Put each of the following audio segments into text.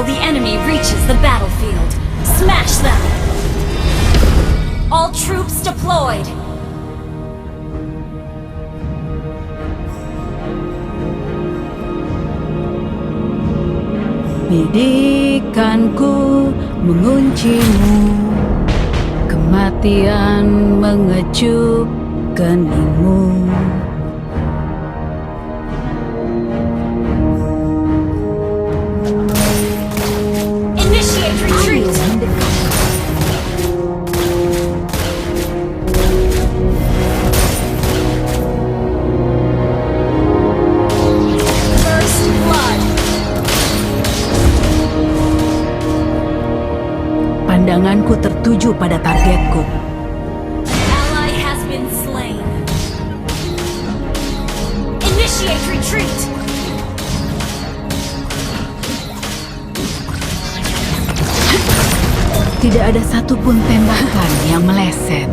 until the enemy reaches the battlefield. Smash them! All troops deployed! Bidikanku menguncimu, kematian mengecup keningmu. Initiate retreat! First blood! Pandanganku tertuju pada targetku. Ally has been slain. Initiate retreat! Tidak ada satupun tembakan yang meleset.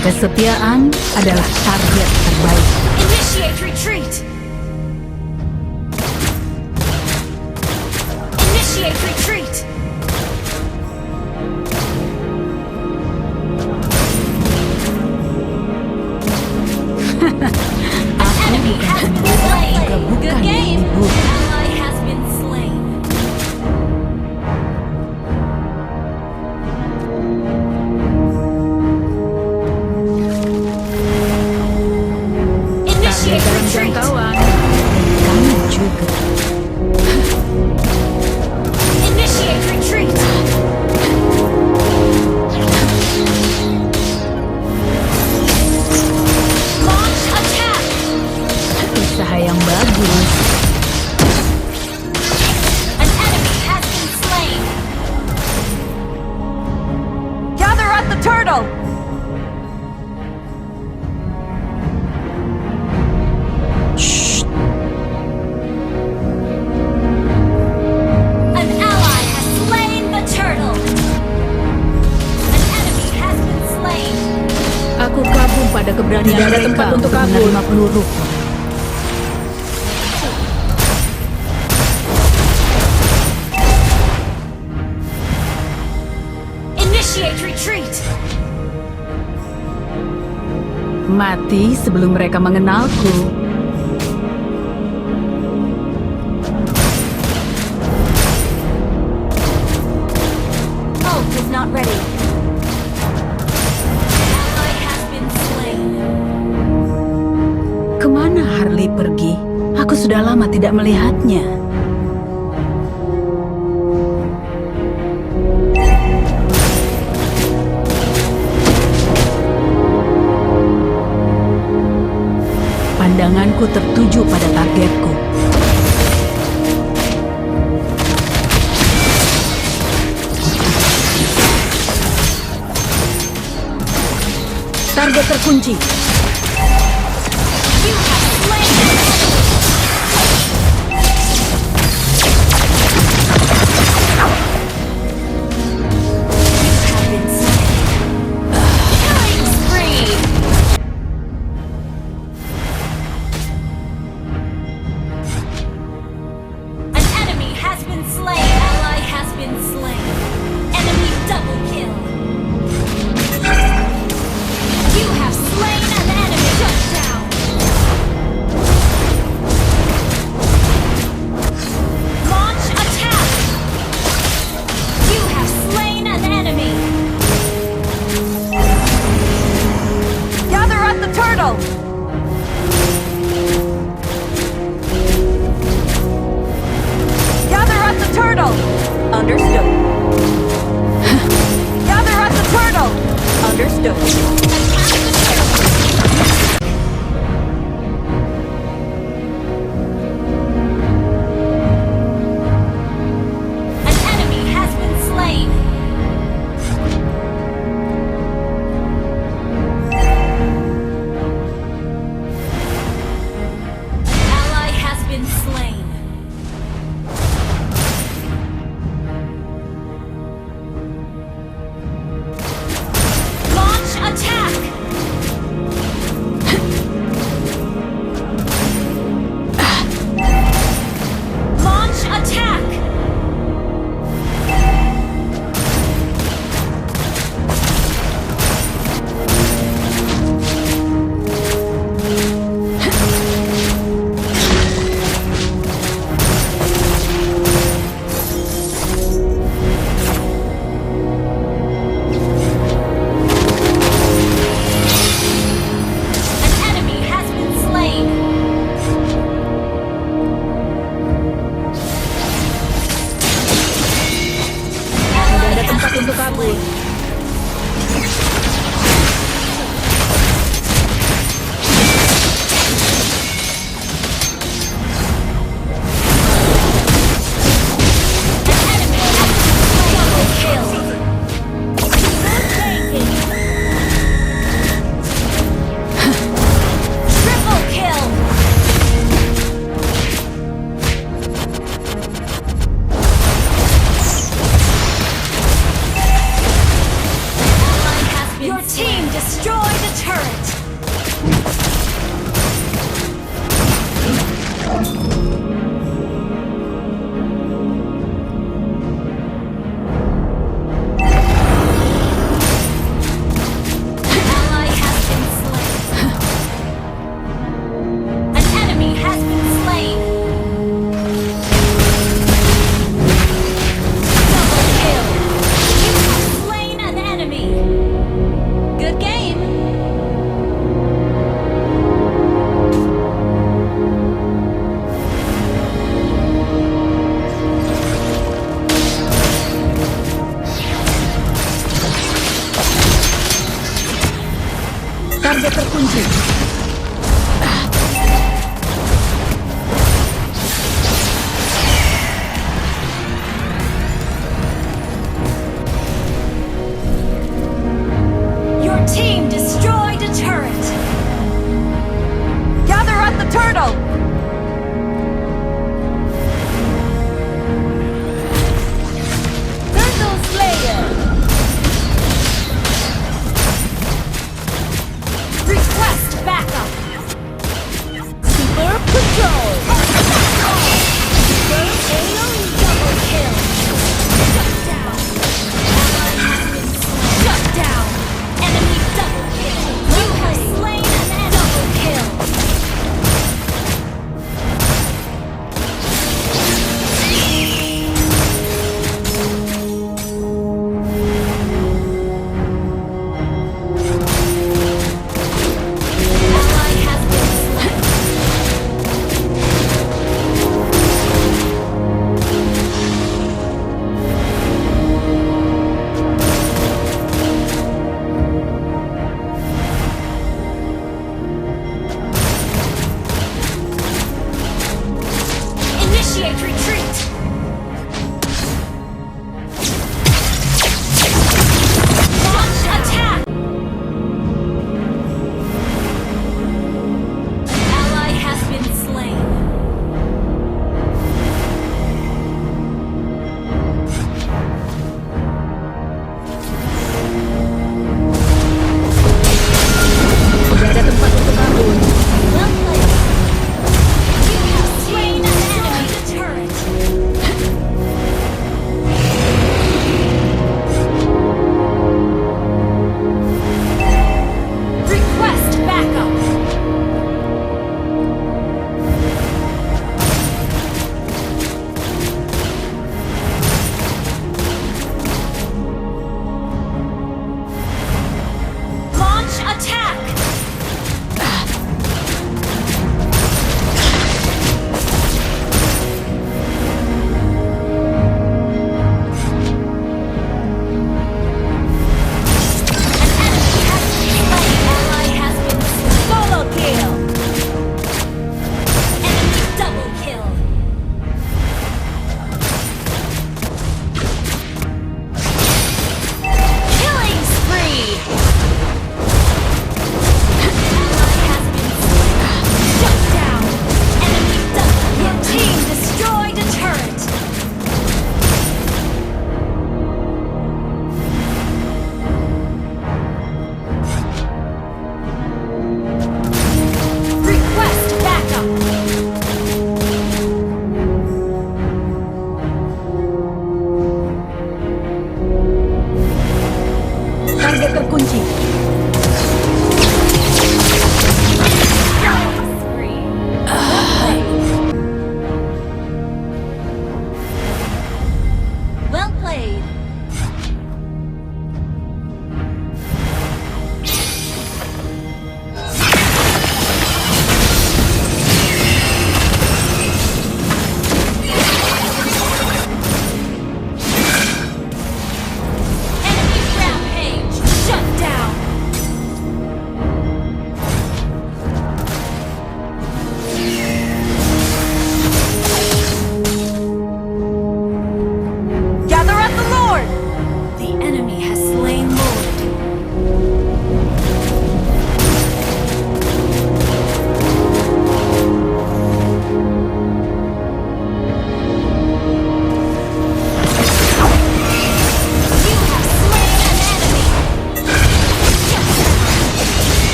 Kesetiaan adalah target terbaik. Initiate retreat! Initiate retreat! An enemy has been slain! Good game! Ally has been slain. Initiate retreat! Kamu juga. Initiate retreat! Launch attack! Usaha yang bagus. An enemy has been slain! Gather at the turtle! Shh. An ally has slain the turtle! An enemy has been slain! Aku kagum pada keberanian Tidak ada mereka tempat untuk kabur. menerima peluruku. Initiate retreat! Mati sebelum mereka mengenalku. Ult is not ready. Ally has been slain. Kemana Harley pergi? Aku sudah lama tidak melihatnya. Pandanganku tertuju pada targetku. Target terkunci. You have slain an enemy! You have been slain. Killing spree! An enemy has been slain. Ally has been slain. Enemy double kill. You have slain an enemy. Shut down. a turret! Ally has been slain. An enemy has been slain. Double kill. You have slain an enemy. Good game. Target terkunci. Your team destroyed a turret. Gather at the turtle! Turtle Slayer! Request backup.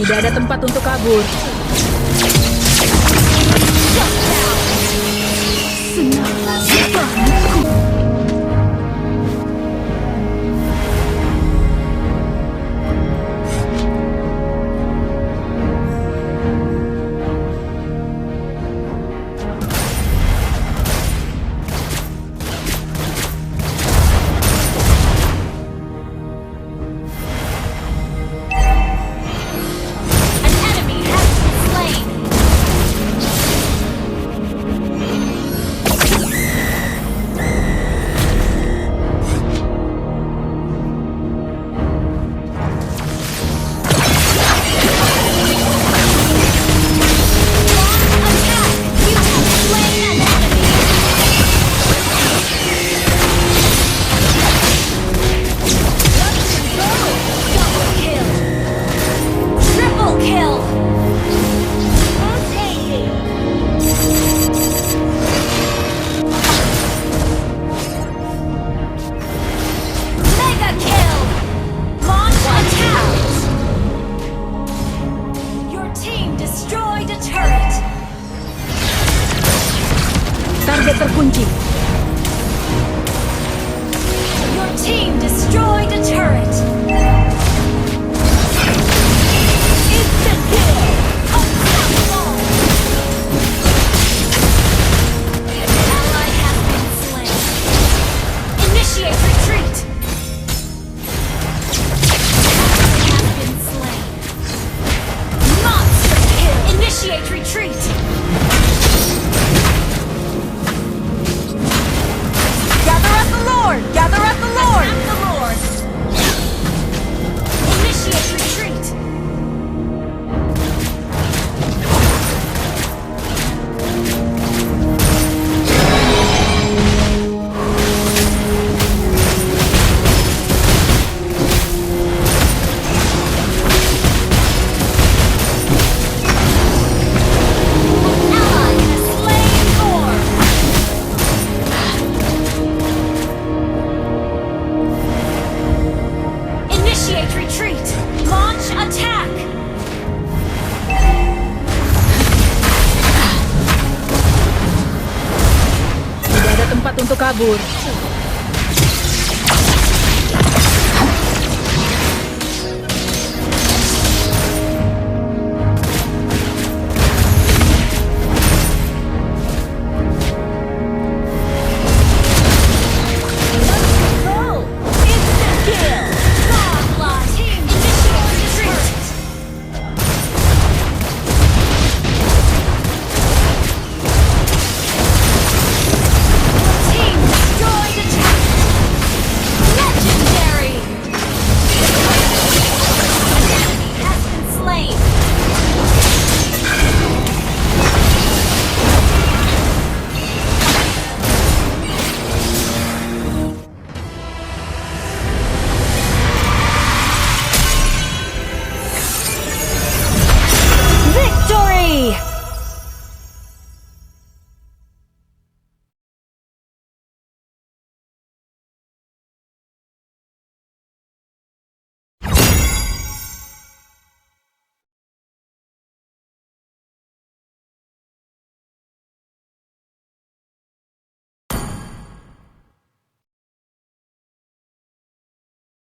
Tidak ada tempat untuk kabur. Senang bangetku. An enemy has been slain. Launch attack. You have slain an enemy. Double kill. Triple kill. Mega kill. Launch attack. Your team destroyed a turret. Target terkunci. Your team destroyed a turret. Instant kill. Unstoppable. Ally has been slain. Initiate retreat. Ally has been slain. Monster kill. Initiate retreat. Gather at the Lord! Gather at the Lord! Attack the Lord. Initiate retreat. Ally has slain Thor. Initiate retreat. Launch attack. Tidak ada tempat untuk kabur.